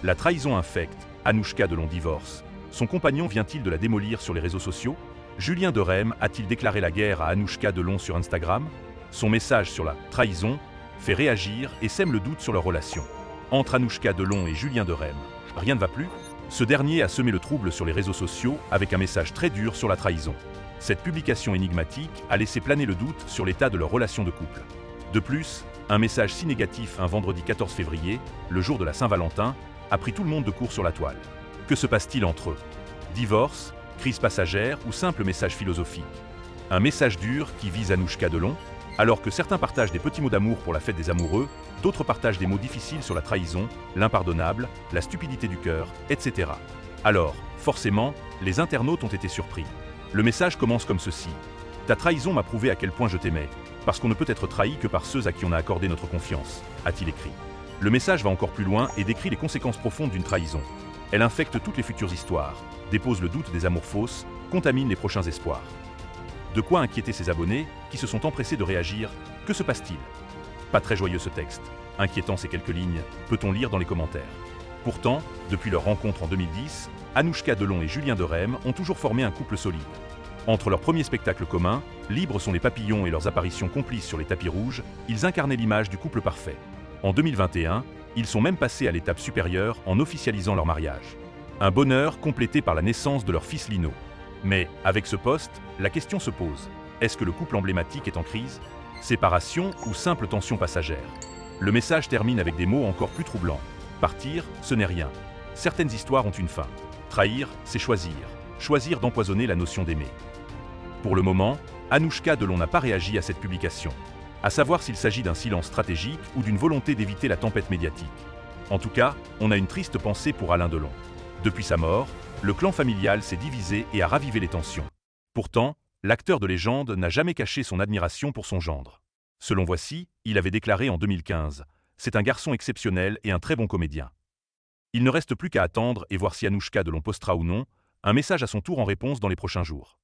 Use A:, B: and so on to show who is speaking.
A: La trahison infecte, Anouchka Delon divorce. Son compagnon vient-il de la démolir sur les réseaux sociaux? Julien de Rhême a-t-il déclaré la guerre à Anouchka Delon sur Instagram? Son message sur la trahison fait réagir et sème le doute sur leur relation. Entre Anouchka Delon et Julien de Rhême, rien ne va plus? Ce dernier a semé le trouble sur les réseaux sociaux avec un message très dur sur la trahison. Cette publication énigmatique a laissé planer le doute sur l'état de leur relation de couple. De plus, un message si négatif un vendredi 14 février, le jour de la Saint-Valentin, a pris tout le monde de court sur la toile. Que se passe-t-il entre eux? Divorce, crise passagère ou simple message philosophique? Un message dur qui vise Anouchka Delon? Alors que certains partagent des petits mots d'amour pour la fête des amoureux, d'autres partagent des mots difficiles sur la trahison, l'impardonnable, la stupidité du cœur, etc. Alors, forcément, les internautes ont été surpris. Le message commence comme ceci. Ta trahison m'a prouvé à quel point je t'aimais, parce qu'on ne peut être trahi que par ceux à qui on a accordé notre confiance, a-t-il écrit. Le message va encore plus loin et décrit les conséquences profondes d'une trahison. Elle infecte toutes les futures histoires, dépose le doute des amours fausses, contamine les prochains espoirs. De quoi inquiéter ses abonnés, qui se sont empressés de réagir. Que se passe-t-il? Pas très joyeux ce texte. Inquiétant ces quelques lignes, peut-on lire dans les commentaires. Pourtant, depuis leur rencontre en 2010, Anouchka Delon et Julien de Rhême ont toujours formé un couple solide. Entre leurs premiers spectacles communs, Libres sont les papillons et leurs apparitions complices sur les tapis rouges, ils incarnaient l'image du couple parfait. En 2021, ils sont même passés à l'étape supérieure en officialisant leur mariage. Un bonheur complété par la naissance de leur fils Lino. Mais, avec ce poste, la question se pose. Est-ce que le couple emblématique est en crise? Séparation ou simple tension passagère? Le message termine avec des mots encore plus troublants. Partir, ce n'est rien. Certaines histoires ont une fin. Trahir, c'est choisir. Choisir d'empoisonner la notion d'aimer. Pour le moment, Anouchka Delon n'a pas réagi à cette publication. À savoir s'il s'agit d'un silence stratégique ou d'une volonté d'éviter la tempête médiatique. En tout cas, on a une triste pensée pour Alain Delon. Depuis sa mort, le clan familial s'est divisé et a ravivé les tensions. Pourtant, l'acteur de légende n'a jamais caché son admiration pour son gendre. Selon Voici, il avait déclaré en 2015 « C'est un garçon exceptionnel et un très bon comédien ». Il ne reste plus qu'à attendre et voir si Anouchka Delon postera ou non un message à son tour en réponse dans les prochains jours.